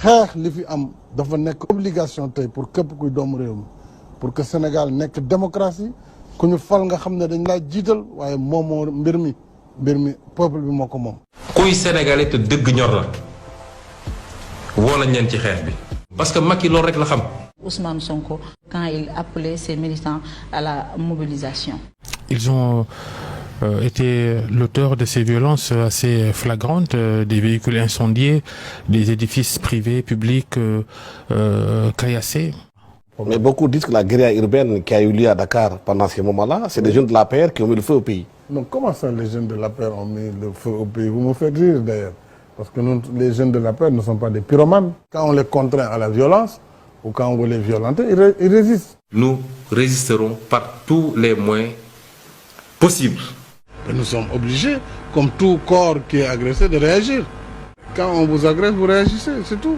xeex li fi am dafa nekk obligation tey pour képp kuy doomu réew mi pour que Sénégal nekk démocratie ku ñu fal nga xam ne dañ laa jiital waaye moom moo mbir mi peuple bi moo ko moom. kuy sénégalais te dëgg ñor la woo nañ leen ci xeex bi. parce que Macky loolu rek la xam. Ousmane Sonko quand il appelait ses militants à la mobilisation. Ils ont été l'auteur de ces violences assez flagrantes, des véhicules incendiés, des édifices privés, publics caillassés. Mais beaucoup disent que la guérilla urbaine qui a eu lieu à Dakar pendant ces moments-là, c'est des jeunes de l'APR qui ont mis le feu au pays. Non, comment ça les jeunes de l'APR ont mis le feu au pays? Vous me faites rire d'ailleurs. Parce que nous, les jeunes de l'APR ne sont pas des pyromanes. Quand on les contraint à la violence, ou quand on veut les violenter, ils résistent. Nous résisterons par tous les moyens possibles. Et nous sommes obligés, comme tout corps qui est agressé, de réagir. Quand on vous agresse, vous réagissez, c'est tout.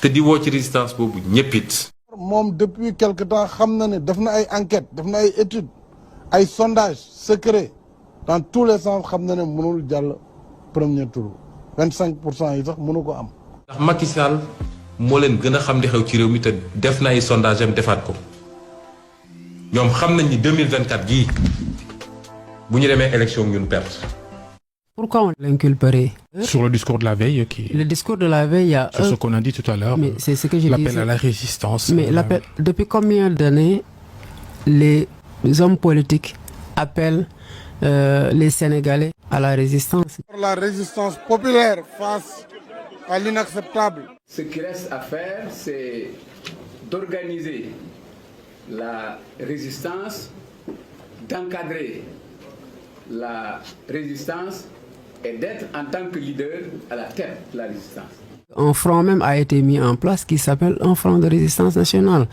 te di woo ci résistance boobu ñëpp it. moom depuis quelque temps xam na ne def na ay enquêtes def na ay études ay sondages secrets dans tous les sens xam na ne mënul jàll premier tour 25% yi sax mënu ko am. ndax Macky Sall moo leen gën a xam li xew ci réew mi te def na ay sondage am defaat ko ñoom xam nañ ni 2024 gii bu ñu demee élection ñun perte. Pourquoi on l'inculperait? Sur le discours de la veille Le discours de la veille, il y a... Sur ce qu'on a dit tout à l'heure, c'est ce que je l'appel disais. à la résistance. Mais depuis combien d'années les hommes politiques appellent les Sénégalais à la résistance? La résistance populaire face à l'inacceptable. Ce qui reste à faire, c'est d'organiser la résistance, d'encadrer la résistance et d'être en tant que leader à la tête de la résistance. Un front même a été mis en place qui s'appelle un front de résistance nationale.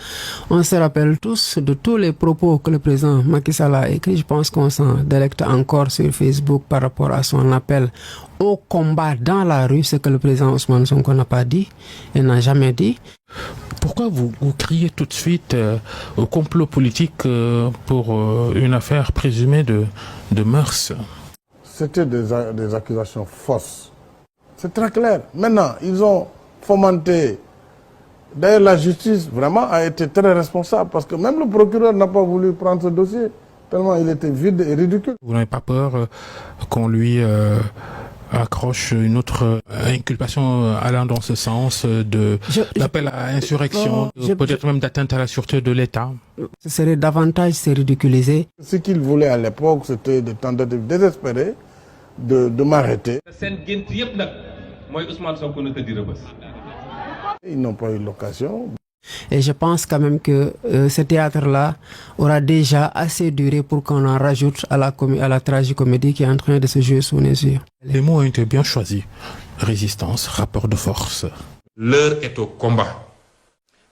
On se rappelle tous de tous les propos que le président Macky Sall a écrits. Je pense qu'on s'en délecte encore sur Facebook par rapport à son appel au combat dans la rue, ce que le président Ousmane Sonko n'a pas dit et n'a jamais dit. Pourquoi vous criez tout de suite au complot politique pour une affaire présumée de mœurs? C'était des accusations fausses. C'est très clair. Maintenant, ils ont fomenté. D'ailleurs, la justice, vraiment, a été très responsable parce que même le procureur n'a pas voulu prendre ce dossier, tellement il était vide et ridicule. Vous n'avez pas peur qu'on lui accroche une autre inculpation allant dans ce sens d'appel à insurrection, peut-être même d'atteinte à la sûreté de l'État? Ce serait davantage se ridiculiser. Ce qu'ils voulaient à l'époque, c'était des tentatives désespérées de m'arrêter. Ils n'ont pas eu l'occasion. Et je pense quand même que ce théâtre-là aura déjà assez duré pour qu'on en rajoute à la tragicomédie qui est en train de se jouer sous nos yeux. Les mots ont été bien choisis. Résistance, rapport de force. L'heure est au combat.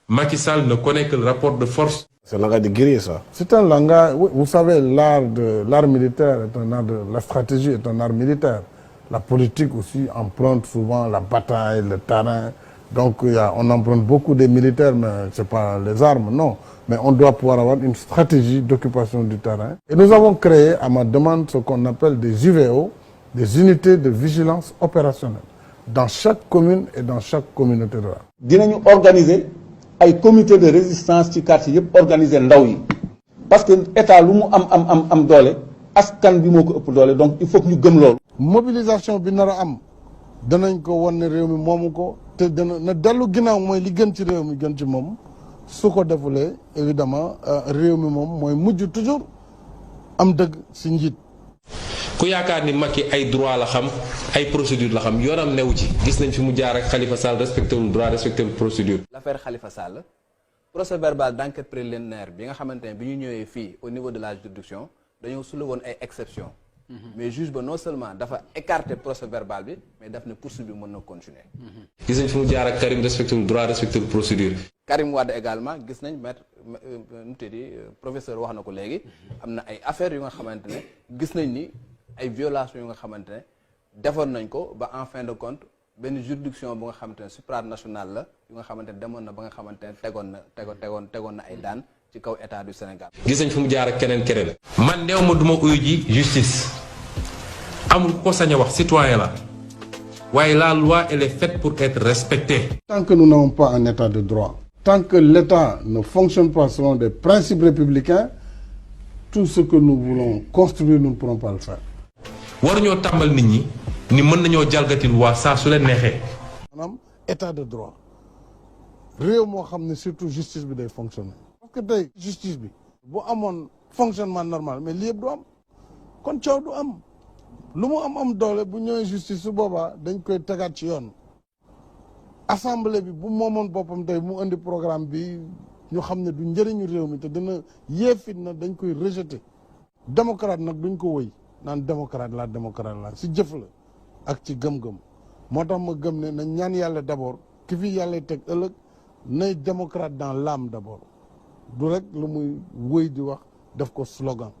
Macky Sall ne connaît que le rapport de force. C'est un langage de guerrier, ça. C'est un langage, vous savez, l'art militaire est un art la stratégie est un art militaire. La politique aussi emprunte souvent la bataille, le terrain. Donc on emprunte beaucoup des militaires, mais ce n'est pas les armes, non. Mais on doit pouvoir avoir une stratégie d'occupation du terrain. Et nous avons créé, à ma demande, ce qu'on appelle des UVO, des unités de vigilance opérationnelle, dans chaque commune et dans chaque communauté rurale. Dinañu organiser ay comité de résistance ci quartier yëpp organiser ndaw yi parce que état lu mu am doole askan bi moo ko ëpp doole donc il faut que ñu gëm loolu. Mobilisation bi nar a am danañ ko wan ne réew mi moomu ko te dana na dellu ginnaaw mooy li gën ci réew mi gën ci moom su ko defulee évidemment réew mi moom mooy mujj toujours am dëgg si njiit. ku yaakaar ni Macky ay droit la xam ay procédure la xam yoonam newu ci gis nañ fi mu jaar ak Khalifa Sall respecté wul droit respecté wul procédure. L'affaire Khalifa Sall procès verbal d'enquête préliminaire bi nga xamante ne bi ñu ñëwee fii au niveau de la juridiction dañoo soulevé woon ay exceptions. mais juge ba non seulement dafa écarter procès verbal bi mais daf ne poursuite bi mën na continuer. gis nañ fi mu jaar ak Karim respecté wul droit respecté wul procédure. Karim Wade également gis nañ maître professeur wax na ko léegi am na ay affaires yu nga xamante ne gis nañ ni ay violations yu nga xamante ne defoon nañ ko ba en fin de compte benn juridiction bu nga xamante ne supranationale la yu nga xamante ne demoon na ba nga xamante ne tegoon na ay daan ci kaw état du Sénégal. gis nañ fi mu jaar ak keneen. man néew ma duma uyu ji justice amul ko sañ a wax citoyen la waaye la loi elle est faite pour être respectée. Tant que nous n'avons pas un état de droit, tant que l'État ne fonctionne pas selon des principes républicains, tout ce que nous voulons construire, nous ne pourrons pas le faire. waruñoo tàmbal nit ñi ni mën nañoo jalgati loi saa su leen neexee. maanaam état de droit réew moo xam ne surtout justice bi day fonctionner. parce que tey justice bi bu amoon fonctionnement normal mais lii yëpp du am kon coow du am lu mu am doole bu ñëwee justice su boobaa dañ koy tegaat ci yoon. assemblée bi bu moomoon boppam tey mu indi programme bi ñu xam ne du njëriñu réew mi te dina yéefit na dañ koy rejeter. démocrate nag duñ ko wëy naan démocrate la si jëf la ak ci gëm-gëm moo tax ma gëm ne nañ ñaan yàlla d'abord ki fi yàlla teg ëllëg nay démocrate dans l'âme d'abord du rek lu muy wëy di wax def ko slogan